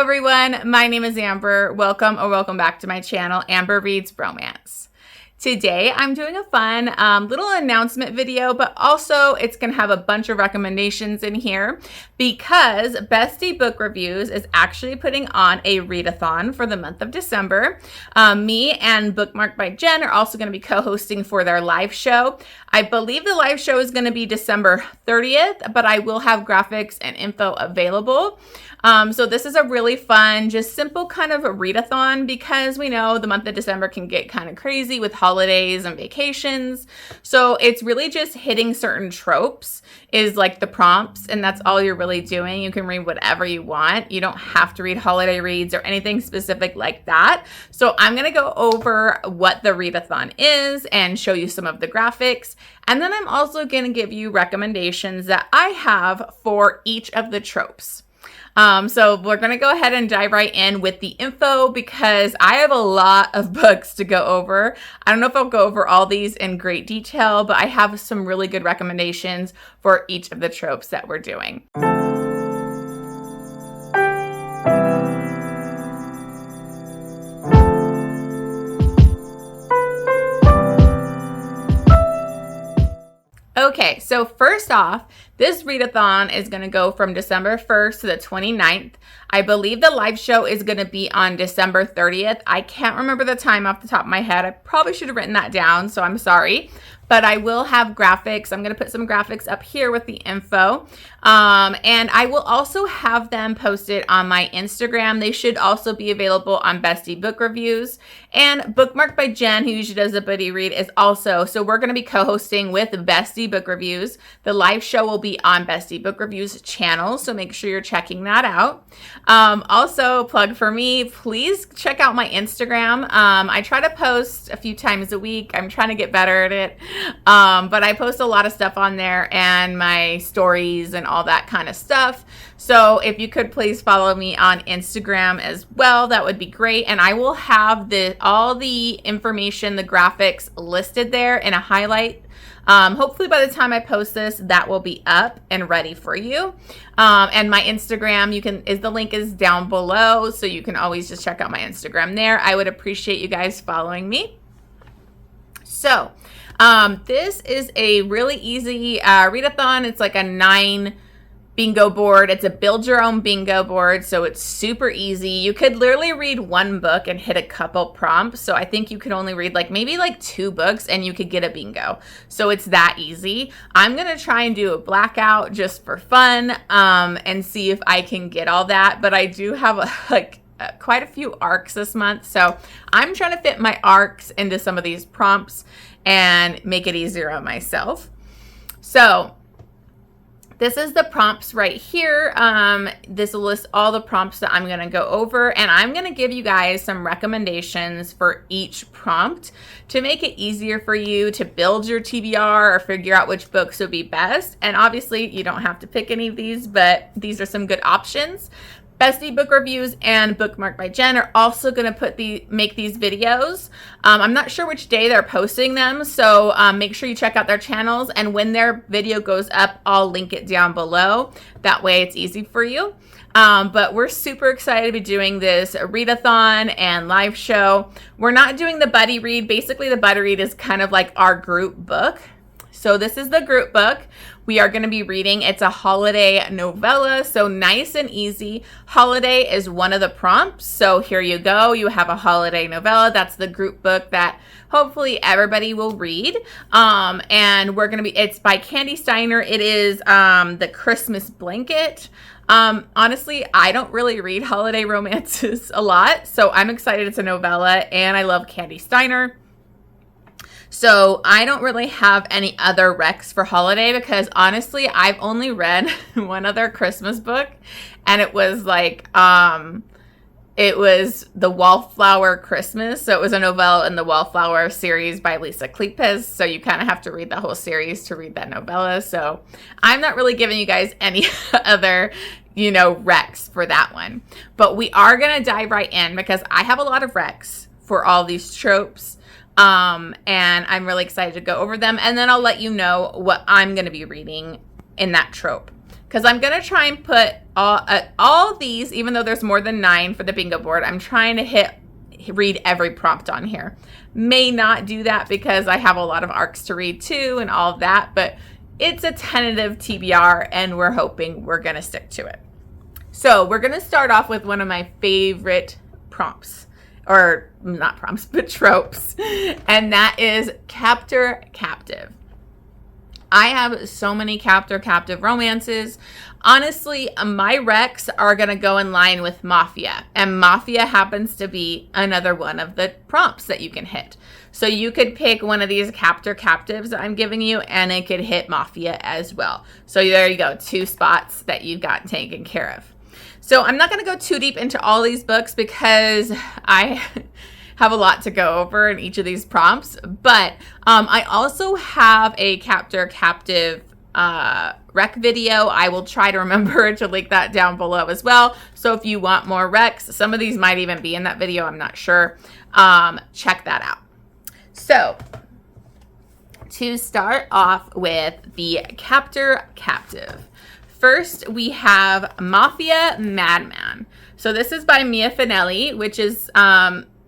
everyone, my name is Amber. Welcome back to my channel, Amber Reads Romance. Today I'm doing a fun little announcement video, but also it's going to have a bunch of recommendations in here because Bestie Book Reviews is actually putting on a readathon for the month of December. Me and Bookmarked by Jenn are also going to be co-hosting for their live show. I believe the live show is going to be December 30th, but I will have graphics and info available. So this is a really fun, just simple kind of a readathon because we know the month of December can get kind of crazy with holidays and vacations. So it's really just hitting certain tropes is like the prompts, and that's all you're really doing. You can read whatever you want. You don't have to read holiday reads or anything specific like that. So I'm going to go over what the readathon is and show you some of the graphics. And then I'm also going to give you recommendations that I have for each of the tropes. So we're going to go ahead and dive right in with the info because I have a lot of books to go over. I don't know if I'll go over all these in great detail, but I have some really good recommendations for each of the tropes that we're doing. Okay, so first off, this readathon is going to go from December 1st to the 29th. I believe the live show is going to be on December 30th. I can't remember the time off the top of my head. I probably should have written that down, so I'm sorry. But I will have graphics. I'm going to put some graphics up here with the info. And I will also have them posted on my Instagram. They should also be available on Bestie Book Reviews. And Bookmarked by Jenn, who usually does a buddy read, is also. So we're going to be co-hosting with Bestie Book Reviews. The live show will be on Bestie Book Reviews channel, so make sure you're checking that out. Also, plug for me, please check out my Instagram. I try to post a few times a week. I'm trying to get better at it. But I post a lot of stuff on there and my stories and all that kind of stuff. So if you could please follow me on Instagram as well, that would be great. And I will have all the information, the graphics listed there in a highlight. Hopefully by the time I post this, that will be up and ready for you. And my Instagram, the link is down below, so you can always just check out my Instagram there. I would appreciate you guys following me. So, this is a really easy readathon. It's like a 9 bingo board. It's a build your own bingo board, so it's super easy. You could literally read one book and hit a couple prompts. So I think you could only read maybe 2 books and you could get a bingo. So it's that easy. I'm going to try and do a blackout just for fun and see if I can get all that. But I do have quite a few arcs this month. So I'm trying to fit my arcs into some of these prompts and make it easier on myself. So this is the prompts right here. This will list all the prompts that I'm going to go over, and I'm going to give you guys some recommendations for each prompt to make it easier for you to build your TBR or figure out which books would be best. And obviously you don't have to pick any of these, but these are some good options. Bestie Book Reviews and Bookmarked by Jenn are also going to make these videos. I'm not sure which day they're posting them, so make sure you check out their channels, and when their video goes up, I'll link it down below. That way it's easy for you. But we're super excited to be doing this readathon and live show. We're not doing the buddy read. Basically, the buddy read is kind of like our group book. So this is the group book we are going to be reading. It's a holiday novella, so nice and easy. Holiday is one of the prompts, so here you go. You have a holiday novella. That's the group book that hopefully everybody will read. And it's by Candy Steiner. It is The Christmas Blanket. Honestly, I don't really read holiday romances a lot, so I'm excited it's a novella, and I love Candy Steiner. So I don't really have any other recs for holiday because honestly, I've only read one other Christmas book, and it was it was The Wallflower Christmas. So it was a novella in the Wallflower series by Lisa Klepes. So you kind of have to read the whole series to read that novella. So I'm not really giving you guys any other, recs for that one. But we are going to dive right in because I have a lot of recs for all these tropes. And I'm really excited to go over them. And then I'll let you know what I'm going to be reading in that trope, because I'm going to try and put all these, even though there's more than 9 for the bingo board, I'm trying to read every prompt on here. May not do that because I have a lot of arcs to read too and all of that, but it's a tentative TBR and we're hoping we're going to stick to it. So we're going to start off with one of my favorite prompts, or not prompts, but tropes, and that is Captor Captive. I have so many Captor Captive romances. Honestly, my recs are going to go in line with Mafia, and Mafia happens to be another one of the prompts that you can hit. So you could pick one of these Captor Captives that I'm giving you, and it could hit Mafia as well. So there you go, 2 spots that you've got taken care of. So I'm not going to go too deep into all these books because I have a lot to go over in each of these prompts, but I also have a Captor Captive rec video. I will try to remember to link that down below as well. So if you want more recs, some of these might even be in that video, I'm not sure. Check that out. So to start off with the Captor Captive. First, we have Mafia Madman. So this is by Mia Finelli, which is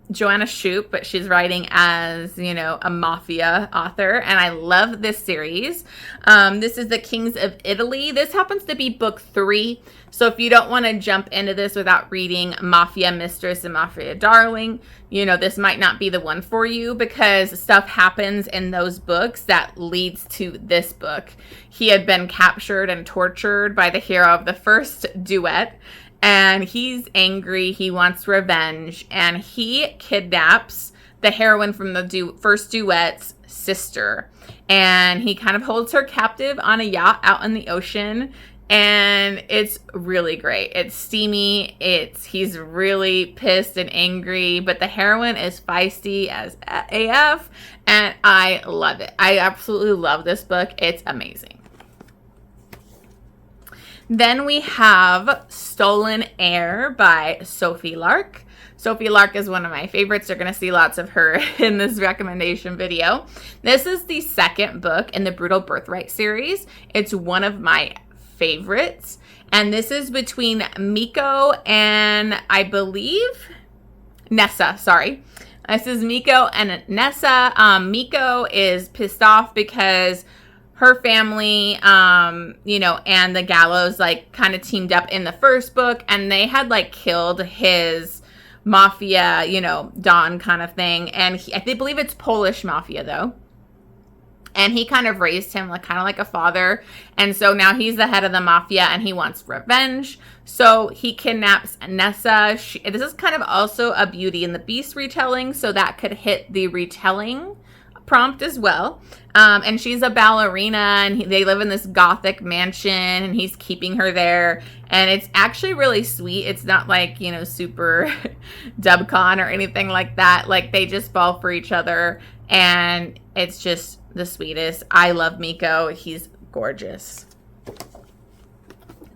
Joanna Shoup, but she's writing as, you know, a mafia author, and I love this series. This is The Kings of Italy. This happens to be book 3, so if you don't want to jump into this without reading Mafia Mistress and Mafia Darling, you know, this might not be the one for you because stuff happens in those books that leads to this book. He had been captured and tortured by the hero of the first duet, and he's angry, he wants revenge, and he kidnaps the heroine from the first duet's sister. And he kind of holds her captive on a yacht out in the ocean, and it's really great. It's steamy, he's really pissed and angry, but the heroine is feisty as AF, and I love it. I absolutely love this book. It's amazing. Then we have Stolen Heir by Sophie Lark. Sophie Lark is one of my favorites. You're going to see lots of her in this recommendation video. This is the 2nd book in the Brutal Birthright series. It's one of my favorites. And this is between Miko and, I believe, Nessa. Sorry. This is Miko and Nessa. Miko is pissed off because her family, you know, and the Gallows, like, kind of teamed up in the first book, and they had, like, killed his mafia, you know, Don kind of thing. And I believe it's Polish mafia, though. And he kind of raised him like kind of like a father. And so now he's the head of the mafia, and he wants revenge. So he kidnaps Nessa. This is kind of also a Beauty and the Beast retelling, so that could hit the retelling prompt as well. And she's a ballerina, and they live in this gothic mansion, and he's keeping her there. And it's actually really sweet. It's not like, you know, super dubcon or anything like that. Like, they just fall for each other, and it's just the sweetest. I love Miko. He's gorgeous.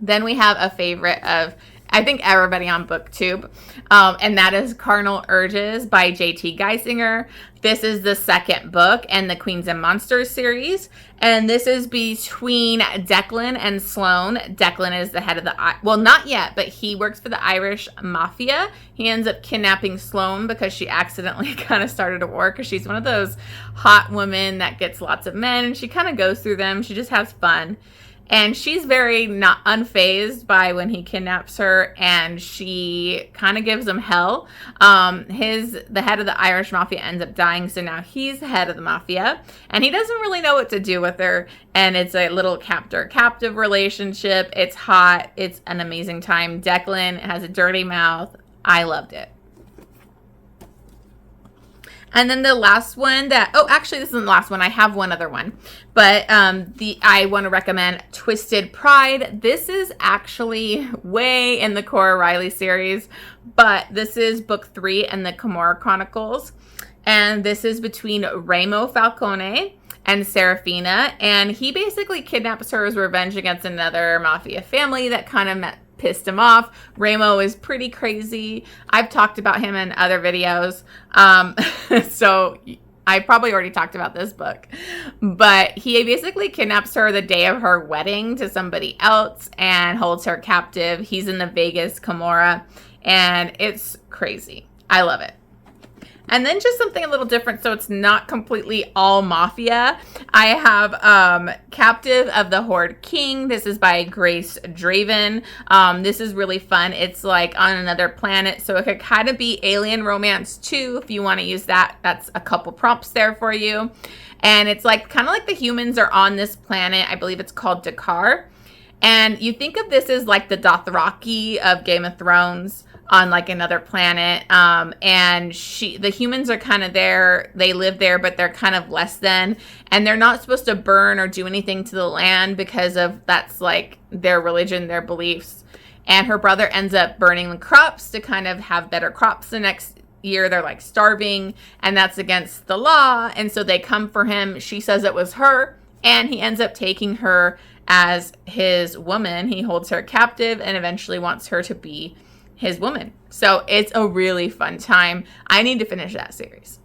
Then we have a favorite of, I think, everybody on BookTube, and that is Carnal Urges by J.T. Geisinger. This is the 2nd book in the Queens and Monsters series, and this is between Declan and Sloane. Declan is the head of the, well, not yet, but he works for the Irish Mafia. He ends up kidnapping Sloane because she accidentally kind of started a war, because she's one of those hot women that gets lots of men, and she kind of goes through them. She just has fun. And she's very not unfazed by when he kidnaps her, and she kind of gives him hell. The head of the Irish Mafia ends up dying, so now he's the head of the Mafia, and he doesn't really know what to do with her, and it's a little captor-captive relationship. It's hot. It's an amazing time. Declan has a dirty mouth. I loved it. And then the last one that, oh, actually, this isn't the last one. I have one other one. But I want to recommend Twisted Pride. This is actually way in the Cora Riley series, but this is book 3 in the Camorra Chronicles. And this is between Remo Falcone and Serafina. And he basically kidnaps her as revenge against another mafia family that kind of pissed him off. Remo is pretty crazy. I've talked about him in other videos. So I probably already talked about this book, but he basically kidnaps her the day of her wedding to somebody else and holds her captive. He's in the Vegas Camorra, and it's crazy. I love it. And then just something a little different, so it's not completely all mafia. I have Captive of the Horde King. This is by Grace Draven. This is really fun. It's like on another planet, so it could kind of be alien romance too, if you want to use that. That's a couple prompts there for you. And it's like kind of like the humans are on this planet. I believe it's called Dakar. And you think of this as like the Dothraki of Game of Thrones, on like another planet, and the humans are kind of there, they live there, but they're kind of less than, and they're not supposed to burn or do anything to the land because of that's like their religion, their beliefs. And her brother ends up burning the crops to kind of have better crops the next year. They're like starving, and that's against the law, and so they come for him. She says it was her, and he ends up taking her as his woman. He holds her captive and eventually wants her to be his woman. So it's a really fun time. I need to finish that series.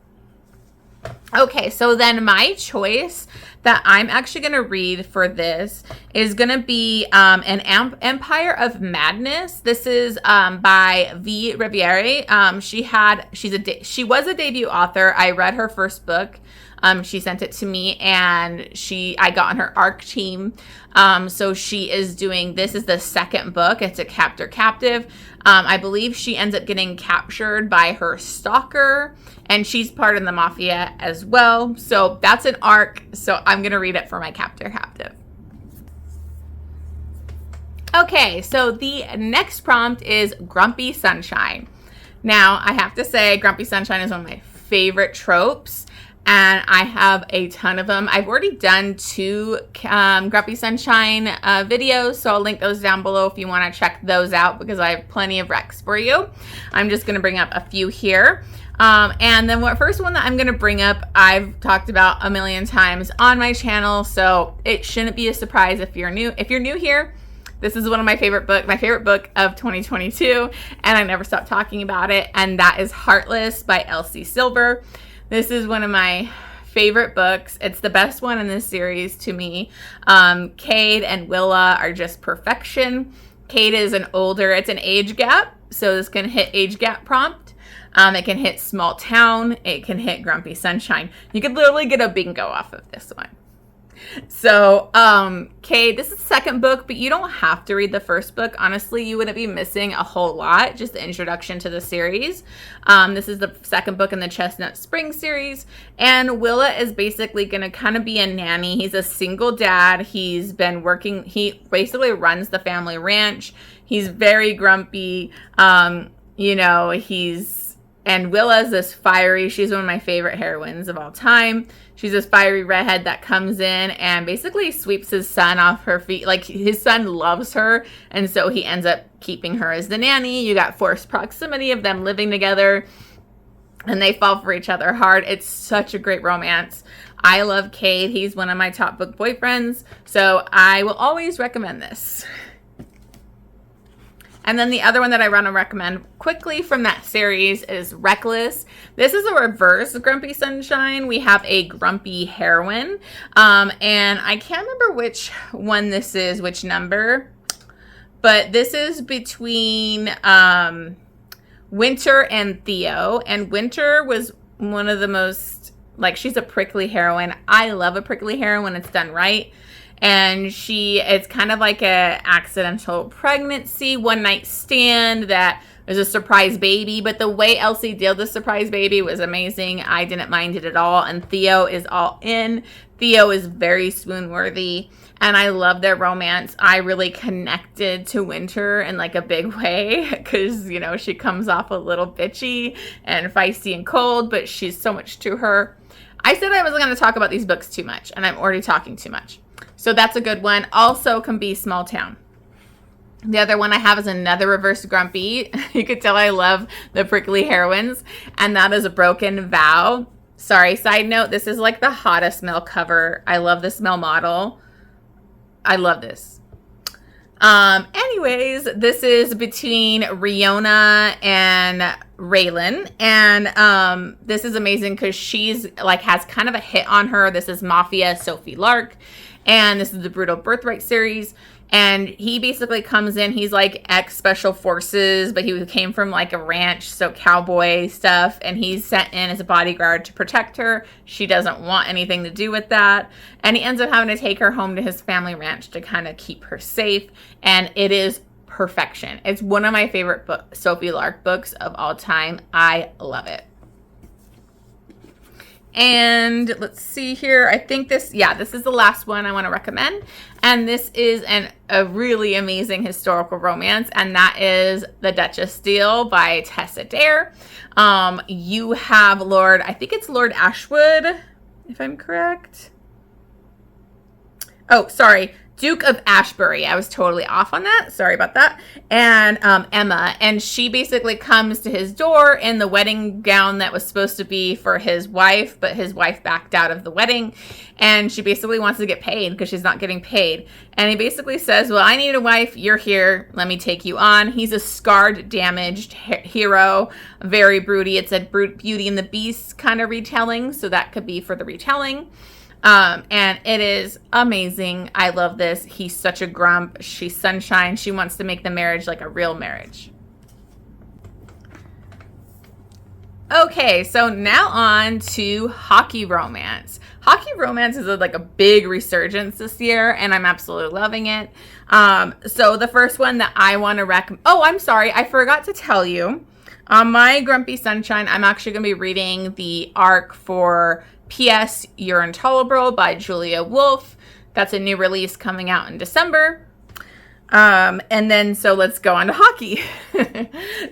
Okay, so then my choice that I'm actually going to read for this is going to be an Empire of Madness. This is by V. Riviere. She was a debut author. I read her first book. She sent it to me, and I got on her ARC team. So she is doing, this is the second book. It's a Captor Captive. I believe she ends up getting captured by her stalker, and she's part of the Mafia as well. So that's an ARC. So I'm going to read it for my Captor Captive. Okay, so the next prompt is Grumpy Sunshine. Now, I have to say, Grumpy Sunshine is one of my favorite tropes, and I have a ton of them. I've already done 2 Grumpy Sunshine videos, so I'll link those down below if you want to check those out, because I have plenty of recs for you. I'm just going to bring up a few here. And then first one that I'm going to bring up, I've talked about a million times on my channel, so it shouldn't be a surprise if you're new. If you're new here, this is one of my favorite book of 2022, and I never stop talking about it, and that is Heartless by Elsie Silver. This is one of my favorite books. It's the best one in this series to me. Cade and Willa are just perfection. Cade is it's an age gap, so this can hit age gap prompt. It can hit small town. It can hit Grumpy Sunshine. You could literally get a bingo off of this one. So, Cade, this is the second book, but you don't have to read the first book. Honestly, you wouldn't be missing a whole lot, just the introduction to the series. This is the second book in the Chestnut Spring series, and Willa is basically going to kind of be a nanny. He's a single dad. He's been working, he basically runs the family ranch. He's very grumpy. And Willa's this fiery, she's one of my favorite heroines of all time. She's this fiery redhead that comes in and basically sweeps his son off her feet. Like, his son loves her, and so he ends up keeping her as the nanny. You got forced proximity of them living together, and they fall for each other hard. It's such a great romance. I love Cade. He's one of my top book boyfriends, so I will always recommend this. And then the other one that I want to recommend quickly from that series is Reckless. This is a reverse Grumpy Sunshine. We have a grumpy heroine. And I can't remember which one this is, which number. But this is between Winter and Theo. And Winter was one of the most, she's a prickly heroine. I love a prickly heroine when it's done right. And it's kind of like a accidental pregnancy, one night stand that was a surprise baby. But the way Elsie dealt the surprise baby was amazing. I didn't mind it at all. And Theo is all in. Theo is very swoon worthy. And I love their romance. I really connected to Winter in a big way because, she comes off a little bitchy and feisty and cold, but she's so much to her. I said I wasn't going to talk about these books too much, and I'm already talking too much. So that's a good one. Also can be Small Town. The other one I have is another reverse grumpy. You could tell I love the prickly heroines, and that is A Broken Vow. Sorry, side note, this is the hottest mail cover. I love this mail model. I love this. Anyways, this is between Riona and Raylan, and this is amazing because she's like has kind of a hit on her. This is Mafia Sophie Lark, and this is the Brutal Birthright series. And he basically comes in, he's like ex-special forces, but he came from like a ranch, so cowboy stuff, and he's sent in as a bodyguard to protect her. She doesn't want anything to do with that, and he ends up having to take her home to his family ranch to kind of keep her safe, and it is perfection. It's one of my favorite Sophie Lark books of all time. I love it. And let's see here. I think this is the last one I want to recommend. And this is a really amazing historical romance. And that is The Duchess Steele by Tessa Dare. You have I think it's Lord Ashwood, if I'm correct. Oh, sorry. Duke of Ashbury. I was totally off on that. Sorry about that. And Emma. And she basically comes to his door in the wedding gown that was supposed to be for his wife, but his wife backed out of the wedding. And she basically wants to get paid because she's not getting paid. And he basically says, well, I need a wife. You're here. Let me take you on. He's a scarred, damaged hero. Very broody. It's a Beauty and the Beast kind of retelling. So that could be for the retelling. And it is amazing. I love this. He's such a grump. She's sunshine. She wants to make the marriage like a real marriage. Okay, so now on to hockey romance. Hockey romance is like a big resurgence this year, and I'm absolutely loving it. So the first one that I want to recommend. Oh, I'm sorry. I forgot to tell you. On my Grumpy Sunshine, I'm actually going to be reading the arc for P.S. You're Intolerable by Julia Wolf. That's a new release coming out in December. And then, so let's go on to hockey.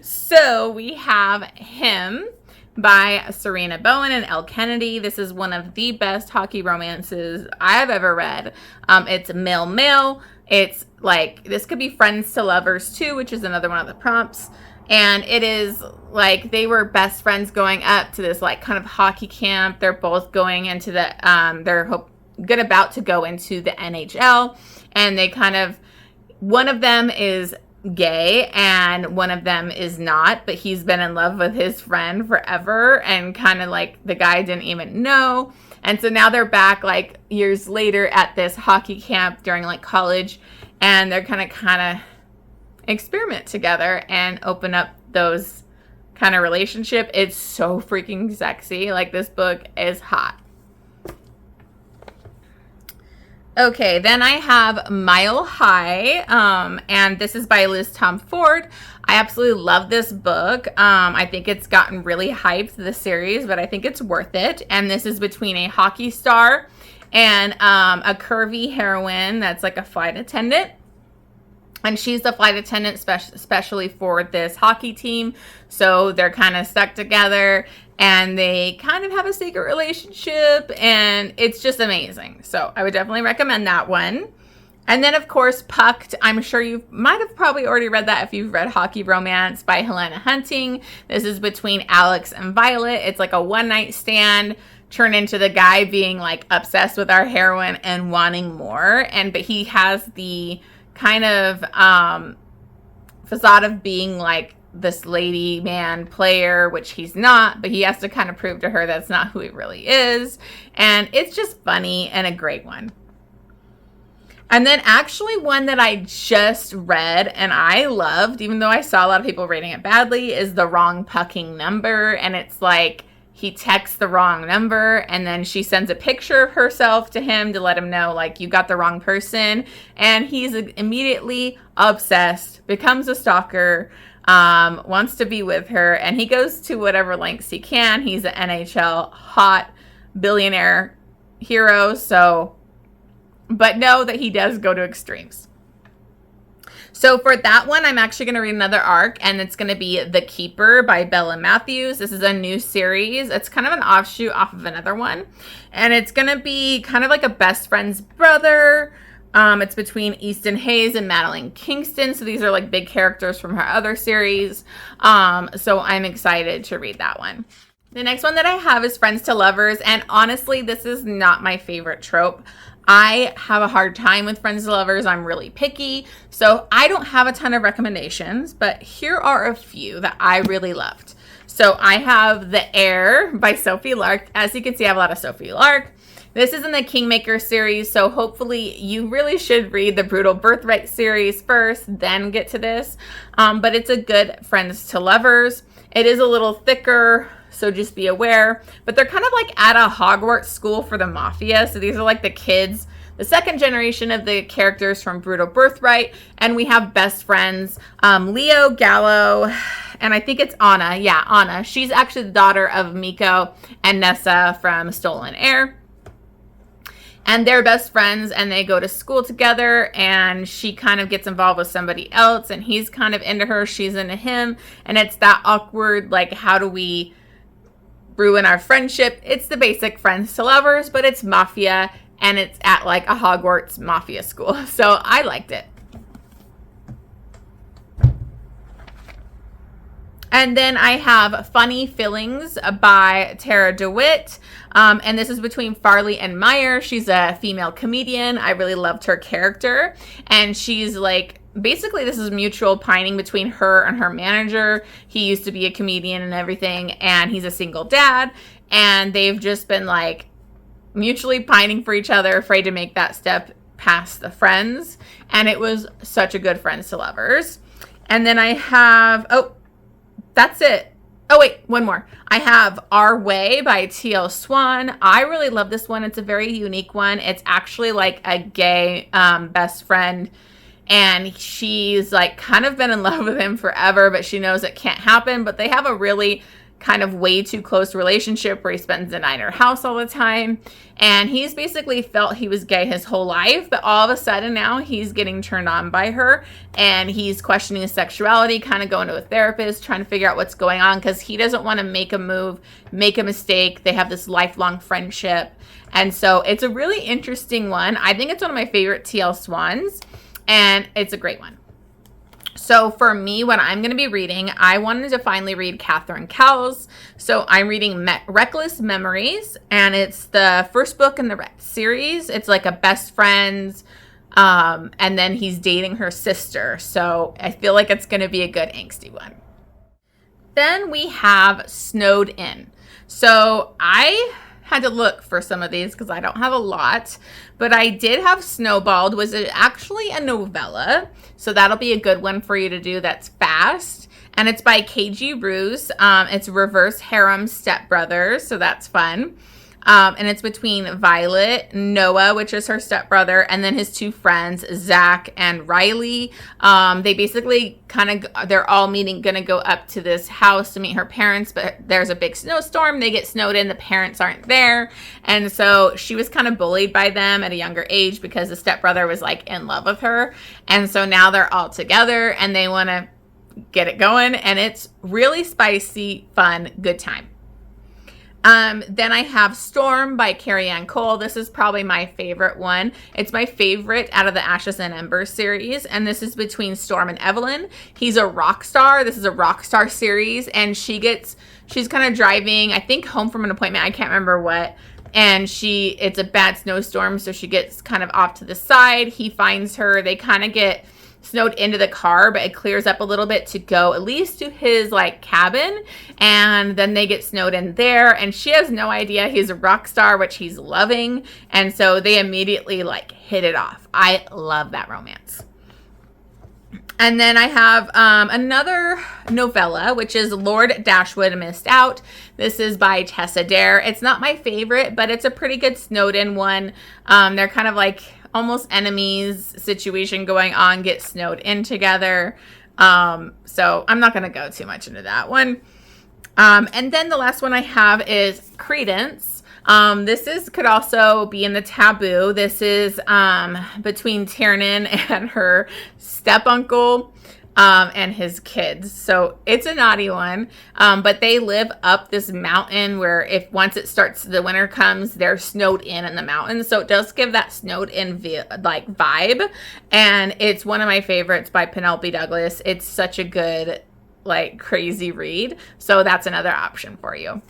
So we have Him by Serena Bowen and Elle Kennedy. This is one of the best hockey romances I've ever read. It's male. It's like, this could be friends to lovers too, which is another one of the prompts. And it is like they were best friends going up to this like kind of hockey camp. They're both going into the, they're about to go into the NHL. And they kind of, one of them is gay and one of them is not, but he's been in love with his friend forever. And kind of like the guy didn't even know. And so now they're back like years later at this hockey camp during like college. And they're kind of experiment together and open up those kind of relationship. It's so freaking sexy. Like, this book is hot. Okay, then I have Mile High, and this is by Liz Tom Ford. I absolutely love this book. I think it's gotten really hyped, the series, but I think it's worth it. And this is between a hockey star and a curvy heroine that's like a flight attendant. And she's the flight attendant especially for this hockey team. So they're kind of stuck together and they kind of have a secret relationship and it's just amazing. So I would definitely recommend that one. And then, of course, Pucked. I'm sure you might have probably already read that if you've read Hockey Romance by Helena Hunting. This is between Alex and Violet. It's like a one-night stand turned into the guy being like obsessed with our heroine and wanting more. But he has the kind of facade of being like this lady man player, which he's not, but he has to kind of prove to her that's not who he really is. And it's just funny and a great one. And then actually one that I just read and I loved, even though I saw a lot of people rating it badly, is The Wrong Pucking Number. And it's like he texts the wrong number and then she sends a picture of herself to him to let him know, like, you got the wrong person. And he's immediately obsessed, becomes a stalker, wants to be with her. And he goes to whatever lengths he can. He's an NHL hot billionaire hero. So, but know that he does go to extremes. So for that one, I'm actually going to read another arc, and it's going to be The Keeper by Bella Matthews. This is a new series. It's kind of an offshoot off of another one, and it's going to be kind of like a best friend's brother. It's between Easton Hayes and Madeline Kingston, so these are like big characters from her other series. So I'm excited to read that one. The next one that I have is Friends to Lovers, and honestly, this is not my favorite trope. I have a hard time with friends to lovers. I'm really picky. So I don't have a ton of recommendations, but here are a few that I really loved. So I have The Heir by Sophie Lark. As you can see, I have a lot of Sophie Lark. This is in the Kingmaker series, so hopefully you really should read the Brutal Birthright series first, then get to this. But it's a good friends to lovers. It is a little thicker, so just be aware. But they're kind of like at a Hogwarts school for the Mafia. So these are like the kids, the second generation of the characters from Brutal Birthright. And we have best friends, Leo, Gallo, and I think it's Anna. Yeah, Anna. She's actually the daughter of Miko and Nessa from Stolen Heir. And they're best friends, and they go to school together, and she kind of gets involved with somebody else, and he's kind of into her, she's into him, and it's that awkward, like, how do we ruin our friendship? It's the basic friends to lovers, but it's Mafia, and it's at, like, a Hogwarts Mafia school, so I liked it. And then I have Funny Feelings by Tara DeWitt. And this is between Farley and Meyer. She's a female comedian. I really loved her character. And she's like, basically this is mutual pining between her and her manager. He used to be a comedian and everything, and he's a single dad. And they've just been like mutually pining for each other, afraid to make that step past the friends. And it was such a good friends to lovers. And then I have, that's it. Oh, wait, one more. I have Our Way by T.L. Swan. I really love this one. It's a very unique one. It's actually like a gay best friend, and she's like kind of been in love with him forever, but she knows it can't happen. But they have a really kind of way too close relationship where he spends the night at her house all the time. And he's basically felt he was gay his whole life, but all of a sudden now he's getting turned on by her, and he's questioning his sexuality, kind of going to a therapist, trying to figure out what's going on, because he doesn't want to make a move, make a mistake. They have this lifelong friendship. And so it's a really interesting one. I think it's one of my favorite T.L. Swans, and it's a great one. So for me, what I'm going to be reading, I wanted to finally read Catherine Cowles. So I'm reading Reckless Memories, and it's the first book in the series. It's like a best friends, and then he's dating her sister. So I feel like it's going to be a good angsty one. Then we have Snowed In. So I had to look for some of these because I don't have a lot, but I did have Snowballed, was actually a novella, so that'll be a good one for you to do that's fast, and it's by KG Ruse. It's reverse harem stepbrothers, so that's fun. And it's between Violet, Noah, which is her stepbrother, and then his two friends, Zach and Riley. They basically they're all gonna go up to this house to meet her parents, but there's a big snowstorm. They get snowed in. The parents aren't there. And so she was kind of bullied by them at a younger age because the stepbrother was like in love with her. And so now they're all together and they want to get it going. And it's really spicy, fun, good time. Then I have Storm by Carrie Ann Cole. This is probably my favorite one. It's my favorite out of the Ashes and Embers series, and this is between Storm and Evelyn. He's a rock star. This is a rock star series, and she's kind of driving, I think, home from an appointment. I can't remember what. And it's a bad snowstorm, so she gets kind of off to the side. He finds her. They kind of get snowed into the car, but it clears up a little bit to go at least to his like cabin, and then they get snowed in there, and she has no idea he's a rock star, which he's loving, and so they immediately like hit it off. I love that romance. And then I have another novella, which is Lord Dashwood Missed Out. This is by Tessa Dare. It's not my favorite, but it's a pretty good snowed in one. They're kind of like almost enemies situation going on, get snowed in together. So I'm not going to go too much into that one. And then the last one I have is Credence. This could also be in the taboo. This is between Tiernan and her step-uncle and his kids. So it's a naughty one, but they live up this mountain where once it starts, the winter comes, they're snowed in the mountains. So it does give that snowed in vibe, and it's one of my favorites by Penelope Douglas. It's such a good, like, crazy read. So that's another option for you.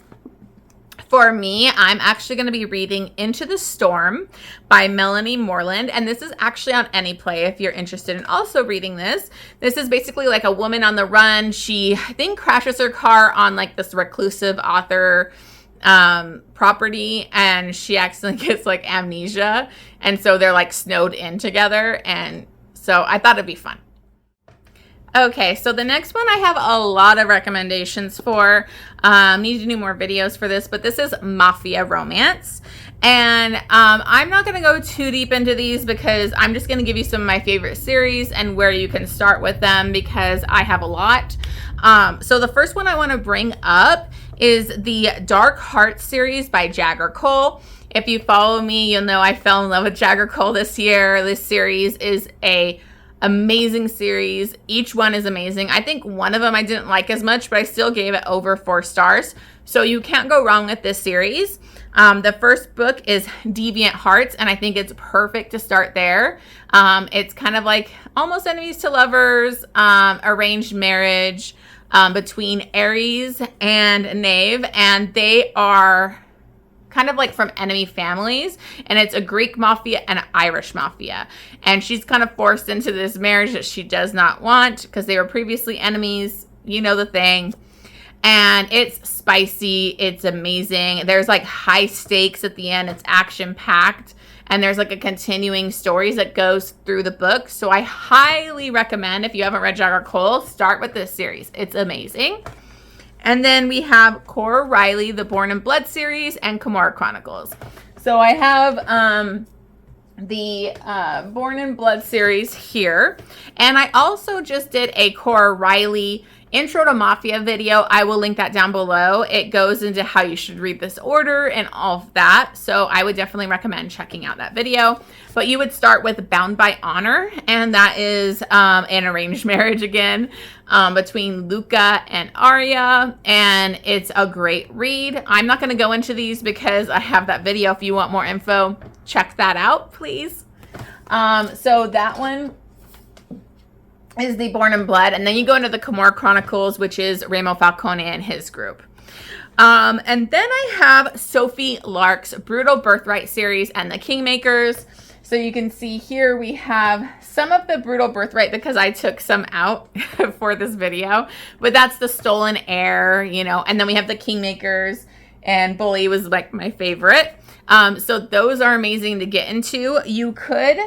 For me, I'm actually going to be reading Into the Storm by Melanie Moreland. And this is actually on AnyPlay if you're interested in also reading this. This is basically like a woman on the run. She, I think, crashes her car on like this reclusive author property, and she accidentally gets like amnesia. And so they're like snowed in together. And so I thought it'd be fun. Okay, so the next one I have a lot of recommendations for. Need to do more videos for this, but this is Mafia Romance. And I'm not going to go too deep into these because I'm just going to give you some of my favorite series and where you can start with them because I have a lot. So the first one I want to bring up is the Dark Heart series by Jagger Cole. If you follow me, you'll know I fell in love with Jagger Cole this year. This series is a amazing series. Each one is amazing. I think one of them I didn't like as much, but I still gave it over 4 stars. So you can't go wrong with this series. The first book is Deviant Hearts, and I think it's perfect to start there. It's kind of like almost enemies to lovers, arranged marriage between Aries and Knave, and they are kind of like from enemy families, and it's a Greek mafia and an Irish mafia, and she's kind of forced into this marriage that she does not want because they were previously enemies, you know the thing. And it's spicy, it's amazing. There's like high stakes at the end, it's action packed, and there's like a continuing stories that goes through the book. So I highly recommend, if you haven't read Jagger Cole, start with this series. It's amazing. And then we have Cora Riley, the Born in Blood series, and Kimura Chronicles. So I have the Born in Blood series here. And I also just did a Cora Riley Intro to Mafia video. I will link that down below. It goes into how you should read this order and all of that. So I would definitely recommend checking out that video. But you would start with Bound by Honor, and that is an arranged marriage again between Luca and Arya, and it's a great read. I'm not going to go into these because I have that video. If you want more info, check that out, please. So that one is the Born in Blood, and then you go into the Kimura Chronicles, which is Remo Falcone and his group. And then I have Sophie Lark's Brutal Birthright series and the Kingmakers. So you can see here we have some of the Brutal Birthright because I took some out for this video, but that's the Stolen Heir, you know, and then we have the Kingmakers, and Bully was like my favorite. So those are amazing to get into. You could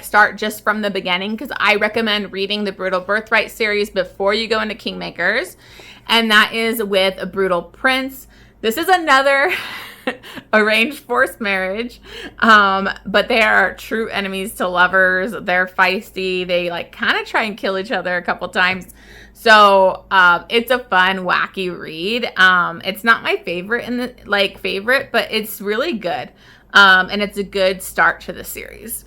start just from the beginning because I recommend reading the Brutal Birthright series before you go into Kingmakers, and that is with a Brutal Prince. This is another arranged forced marriage, but they are true enemies to lovers. They're feisty. They like kind of try and kill each other a couple times. So it's a fun, wacky read. It's not my favorite but it's really good. And it's a good start to the series.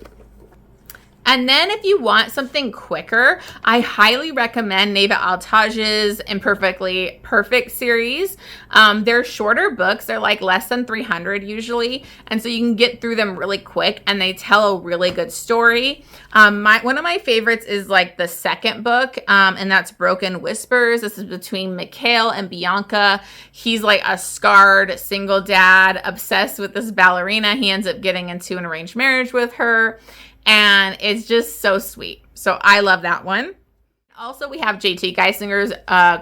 And then if you want something quicker, I highly recommend Neva Altaj's Imperfectly Perfect series. They're shorter books. They're like less than 300 usually. And so you can get through them really quick, and they tell a really good story. One of my favorites is like the second book, and that's Broken Whispers. This is between Mikhail and Bianca. He's like a scarred single dad, obsessed with this ballerina. He ends up getting into an arranged marriage with her. And it's just so sweet. So I love that one. Also, we have J.T. Geisinger's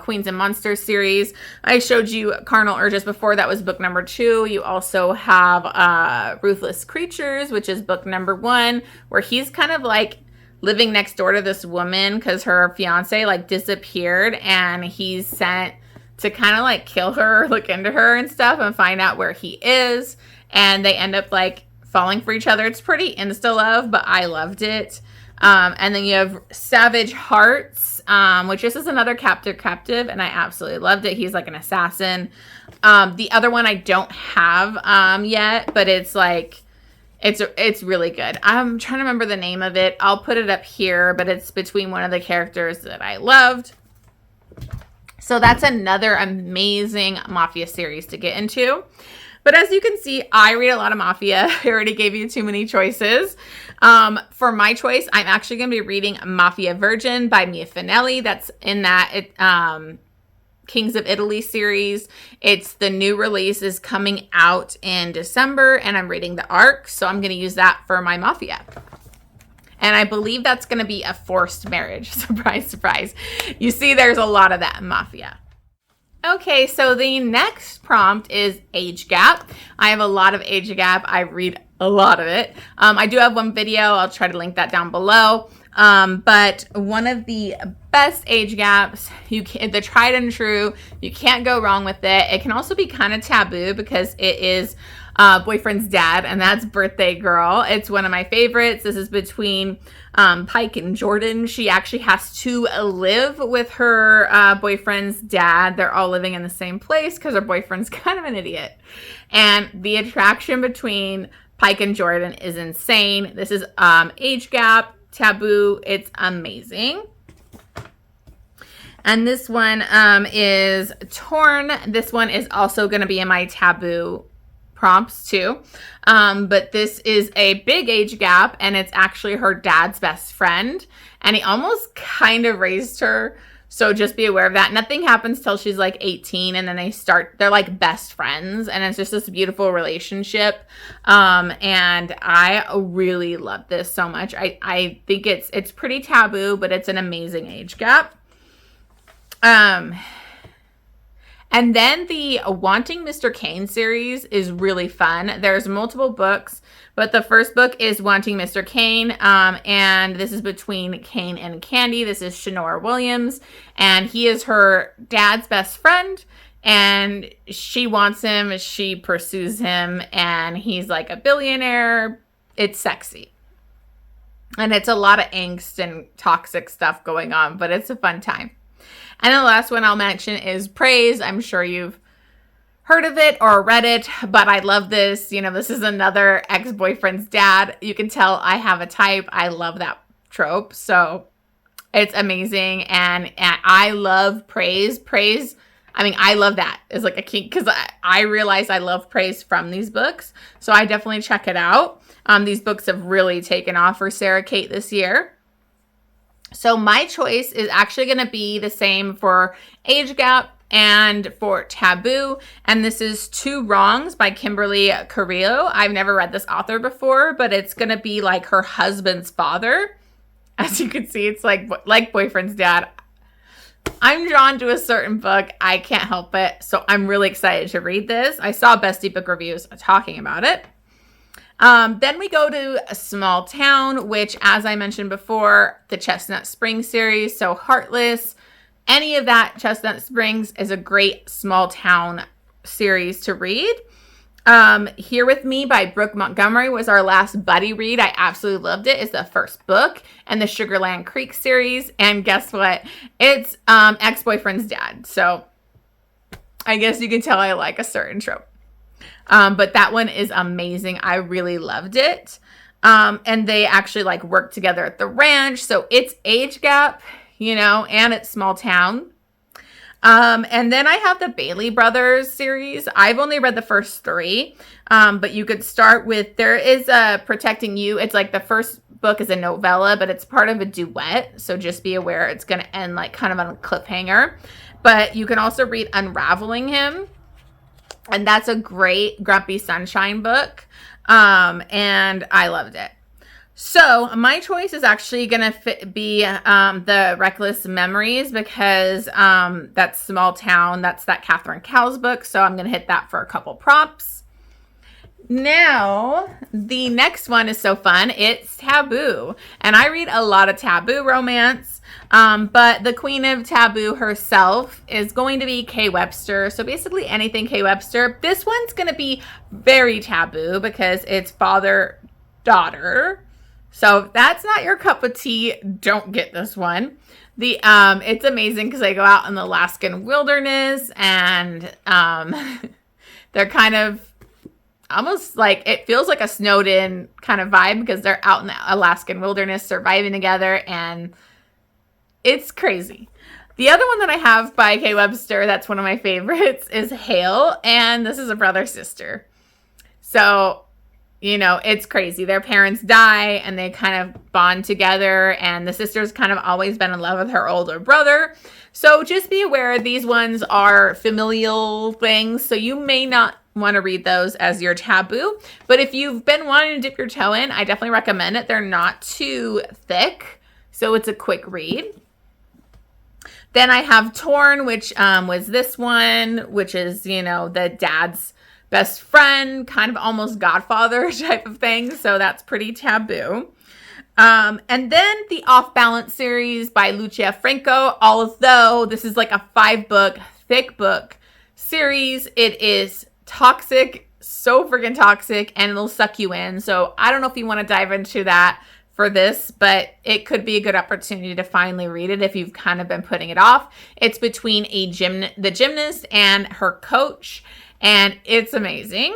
Queens and Monsters series. I showed you Carnal Urges before. That was book number 2. You also have Ruthless Creatures, which is book number 1, where he's kind of like living next door to this woman because her fiance like disappeared, and he's sent to kind of like kill her, look into her and stuff, and find out where he is. And they end up like falling for each other. It's pretty insta love, but I loved it. And then you have Savage Hearts, which this is another Captor Captive, and I absolutely loved it. He's like an assassin. The other one I don't have yet, but it's like it's really good. I'm trying to remember the name of it. I'll put it up here, but it's between one of the characters that I loved. So that's another amazing Mafia series to get into. But as you can see, I read a lot of Mafia. I already gave you too many choices. For my choice, I'm actually going to be reading Mafia Virgin by Mia Finelli. That's in that Kings of Italy series. It's the new release is coming out in December, and I'm reading the arc, so I'm going to use that for my Mafia. And I believe that's going to be a forced marriage. Surprise, surprise. You see, there's a lot of that in Mafia. Okay, so the next prompt is age gap. I have a lot of age gap. I read a lot of it. I do have one video. I'll try to link that down below. But one of the best age gaps, the tried and true, you can't go wrong with it. It can also be kind of taboo because it is boyfriend's dad, and that's Birthday Girl. It's one of my favorites. This is between Pike and Jordan. She actually has to live with her boyfriend's dad. They're all living in the same place because her boyfriend's kind of an idiot. And the attraction between Pike and Jordan is insane. This is age gap, taboo. It's amazing. And this one is Torn. This one is also going to be in my taboo prompts too. But this is a big age gap, and it's actually her dad's best friend. And he almost kind of raised her. So just be aware of that. Nothing happens till she's like 18, and then they're like best friends, and it's just this beautiful relationship. And I really love this so much. I think it's pretty taboo, but it's an amazing age gap. And then the Wanting Mr. Kane series is really fun. There's multiple books, but the first book is Wanting Mr. Kane, and this is between Kane and Candy. This is Shanora Williams, and he is her dad's best friend, and she wants him, she pursues him, and he's like a billionaire. It's sexy. And it's a lot of angst and toxic stuff going on, but it's a fun time. And the last one I'll mention is Praise. I'm sure you've heard of it or read it, but I love this. You know, this is another ex-boyfriend's dad. You can tell I have a type. I love that trope. So it's amazing. And I love Praise. Praise, I mean, I love that. It's like a key because I realize I love Praise from these books. So I definitely check it out. These books have really taken off for Sarah Kate this year. So my choice is actually going to be the same for age gap and for taboo. And this is Two Wrongs by Kimberly Carrillo. I've never read this author before, but it's going to be like her husband's father. As you can see, it's like boyfriend's dad. I'm drawn to a certain book. I can't help it. So I'm really excited to read this. I saw Bestie book reviews talking about it. Then we go to a Small Town, which, as I mentioned before, the Chestnut Springs series. So Heartless, any of that Chestnut Springs is a great small town series to read. Here With Me by Brooke Montgomery was our last buddy read. I absolutely loved it. It's the first book in the Sugarland Creek series. And guess what? It's ex-boyfriend's dad. So I guess you can tell I like a certain trope. But that one is amazing. I really loved it. And they actually like work together at the ranch. So it's age gap, you know, and it's small town. And then I have the Bailey Brothers series. I've only read the first 3. But you could start with, there is a Protecting You. It's like the first book is a novella, but it's part of a duet. So just be aware it's going to end like kind of on a cliffhanger. But you can also read Unraveling Him. And that's a great Grumpy Sunshine book. And I loved it. So my choice is actually going to be the Reckless Memories because that's Small Town. That's that Catherine Cowles book. So I'm going to hit that for a couple prompts. Now, the next one is so fun. It's Taboo. And I read a lot of taboo romance. But the queen of taboo herself is going to be Kay Webster. So basically anything Kay Webster. This one's going to be very taboo because it's father-daughter. So if that's not your cup of tea, don't get this one. It's amazing because they go out in the Alaskan wilderness and they're kind of almost like, it feels like a snowed in kind of vibe because they're out in the Alaskan wilderness surviving together, and it's crazy. The other one that I have by Kay Webster, that's one of my favorites, is Hale, and this is a brother-sister. So you know, it's crazy. Their parents die and they kind of bond together, and the sister's kind of always been in love with her older brother. So just be aware these ones are familial things, so you may not want to read those as your taboo. But if you've been wanting to dip your toe in, I definitely recommend it. They're not too thick, so it's a quick read. Then I have Torn, which was this one, which is, you know, the dad's best friend, kind of almost Godfather type of thing. So that's pretty taboo. And then the Off Balance series by Lucia Franco. Although this is like a 5-book, thick book series, it is toxic, so freaking toxic, and it'll suck you in. So I don't know if you want to dive into that for this, but it could be a good opportunity to finally read it if you've kind of been putting it off. It's between the gymnast and her coach, and it's amazing.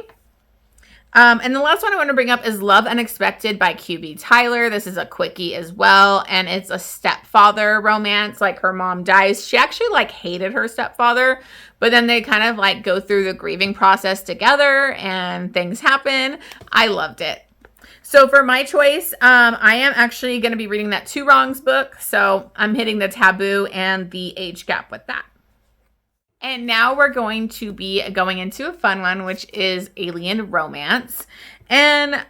And the last one I want to bring up is Love Unexpected by QB Tyler. This is a quickie as well, and it's a stepfather romance. Like, her mom dies. She actually like hated her stepfather, but then they kind of like go through the grieving process together and things happen. I loved it. So for my choice, I am actually going to be reading that Two Wrongs book. So I'm hitting the taboo and the age gap with that. And now we're going to be going into a fun one, which is alien romance. And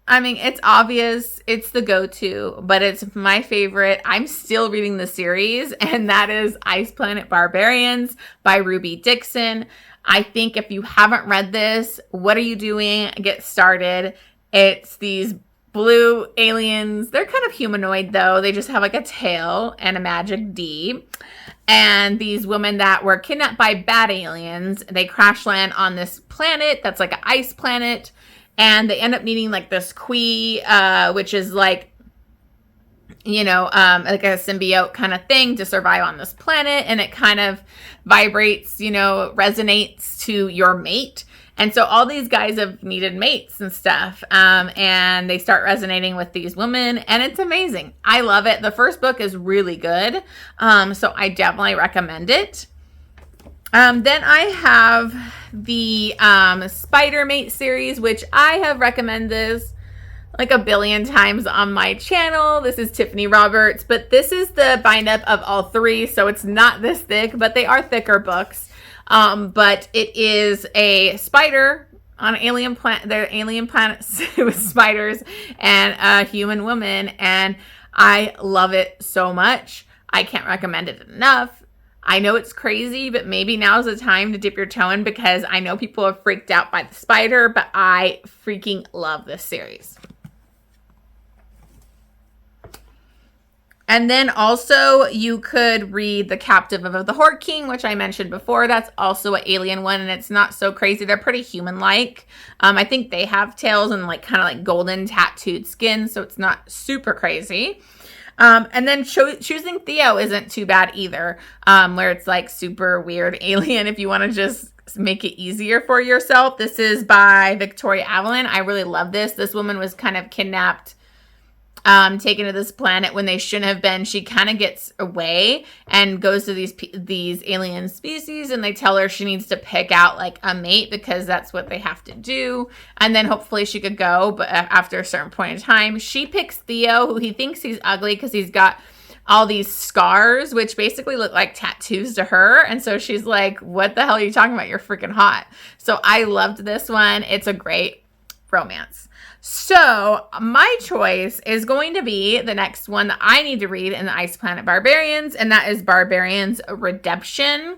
I mean, it's obvious, it's the go-to, but it's my favorite. I'm still reading the series, and that is Ice Planet Barbarians by Ruby Dixon. I think if you haven't read this, what are you doing? Get started. It's these blue aliens. They're kind of humanoid, though. They just have like a tail and a magic D. And these women that were kidnapped by bad aliens, they crash land on this planet that's like an ice planet. And they end up needing like this Kui, which is like, you know, like a symbiote kind of thing to survive on this planet. And it kind of vibrates, you know, resonates to your mate. And so all these guys have needed mates and stuff, and they start resonating with these women, and it's amazing. I love it. The first book is really good, so I definitely recommend it. Then I have the Spider Mate series, which I have recommended this like a billion times on my channel. This is Tiffany Roberts, but this is the bind up of all three, so it's not this thick, but they are thicker books. But it is a spider on an alien planet. They're alien planets with spiders and a human woman. And I love it so much. I can't recommend it enough. I know it's crazy, but maybe now's the time to dip your toe in, because I know people are freaked out by the spider, but I freaking love this series. And then also you could read The Captive of the Horde King, which I mentioned before. That's also an alien one, and it's not so crazy. They're pretty human-like. I think they have tails and like kind of like golden tattooed skin, so it's not super crazy. And then Choosing Theo isn't too bad either, where it's like super weird alien if you want to just make it easier for yourself. This is by Victoria Avalon. I really love this. This woman was kind of kidnapped, taken to this planet when they shouldn't have been. She kind of gets away and goes to these alien species, and they tell her she needs to pick out like a mate because that's what they have to do. And then hopefully she could go, but after a certain point in time, she picks Theo, who he thinks he's ugly because he's got all these scars, which basically look like tattoos to her. And so she's like, what the hell are you talking about? You're freaking hot. So I loved this one. It's a great romance. So my choice is going to be the next one that I need to read in the Ice Planet Barbarians, and that is Barbarians Redemption.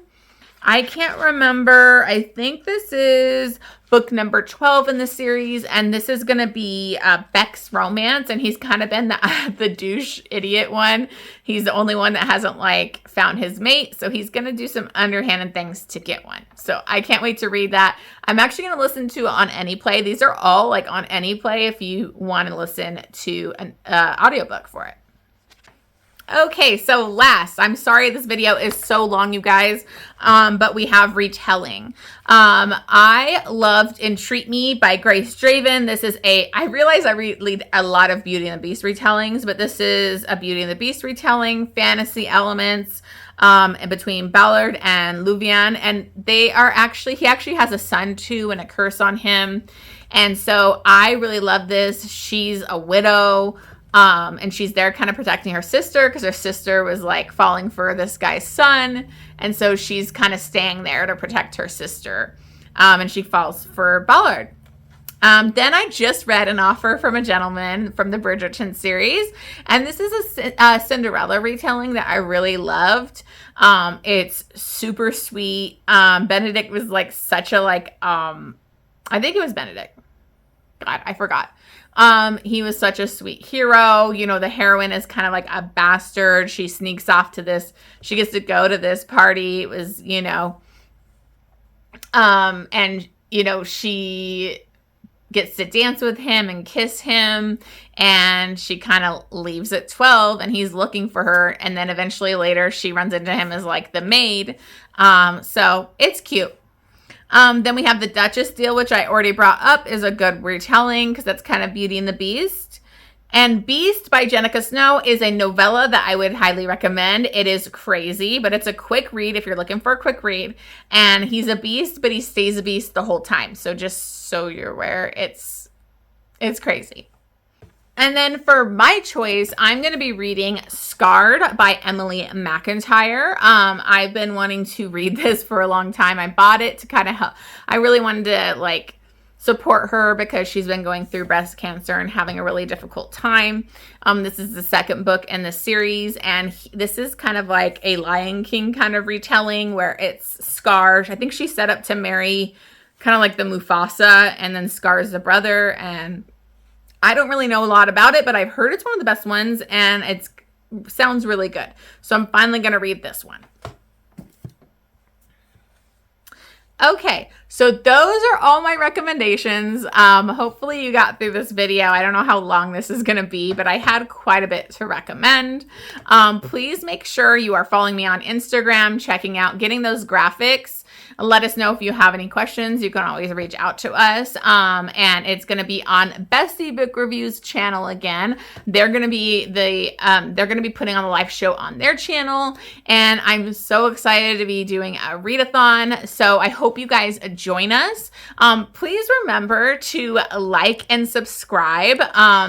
I can't remember. I think this is book number 12 in the series, and this is going to be Beck's romance, and he's kind of been the douche idiot one. He's the only one that hasn't like found his mate, so he's going to do some underhanded things to get one. So I can't wait to read that. I'm actually going to listen to it on AnyPlay. These are all like on AnyPlay if you want to listen to an audiobook for it. Okay, so last, I'm sorry this video is so long, you guys, but we have Retelling. I loved Entreat Me by Grace Draven. This is I realize I read a lot of Beauty and the Beast retellings, but this is a Beauty and the Beast retelling, fantasy elements. and between Ballard and Luvian, and he actually has a son too and a curse on him. And so I really love this. She's a widow, and she's there kind of protecting her sister because her sister was like falling for this guy's son. And so she's kind of staying there to protect her sister. And she falls for Ballard. Then I just read An Offer from a Gentleman from the Bridgerton series. And this is a Cinderella retelling that I really loved. It's super sweet. Benedict was like such a I think it was Benedict. God, I forgot. He was such a sweet hero. You know, the heroine is kind of like a bastard. She sneaks off to this. She gets to go to this party. It was, you know, and, you know, she gets to dance with him and kiss him, and she kind of leaves at 12, and he's looking for her, and then eventually later she runs into him as like the maid. So it's cute. Then we have The Duchess Deal, which I already brought up, is a good retelling because that's kind of Beauty and the Beast. And Beast by Jenica Snow is a novella that I would highly recommend. It is crazy, but it's a quick read if you're looking for a quick read. And he's a beast, but he stays a beast the whole time. So just so you're aware, it's crazy. And then for my choice, I'm going to be reading Scarred by Emily McIntyre. I've been wanting to read this for a long time. I bought it to kind of help. I really wanted to like support her because she's been going through breast cancer and having a really difficult time. This is the second book in the series, and this is kind of like a Lion King kind of retelling where it's Scar. I think she's set up to marry kind of like the Mufasa, and then Scar's the brother, and I don't really know a lot about it, but I've heard it's one of the best ones, and it sounds really good. So I'm finally going to read this one. Okay, so those are all my recommendations. Hopefully you got through this video. I don't know how long this is going to be, but I had quite a bit to recommend. Please make sure you are following me on Instagram, checking out, getting those graphics. Let us know if you have any questions. You can always reach out to us. And it's going to be on Bestie Book Reviews channel again. They're going to be putting on the live show on their channel. And I'm so excited to be doing a readathon. So I hope you guys join us. Please remember to like and subscribe.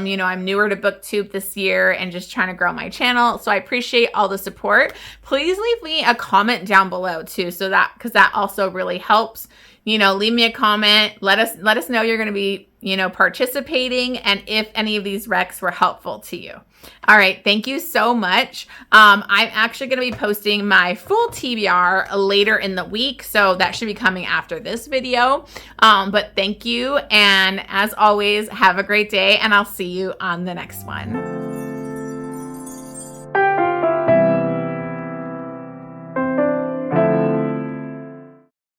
You know, I'm newer to BookTube this year and just trying to grow my channel. So I appreciate all the support. Please leave me a comment down below too, so that, because that also really helps. You know, leave me a comment. Let us know you're going to be, you know, participating, and if any of these recs were helpful to you. All right, thank you so much. I'm actually going to be posting my full TBR later in the week, so that should be coming after this video. But thank you, and as always, have a great day, and I'll see you on the next one.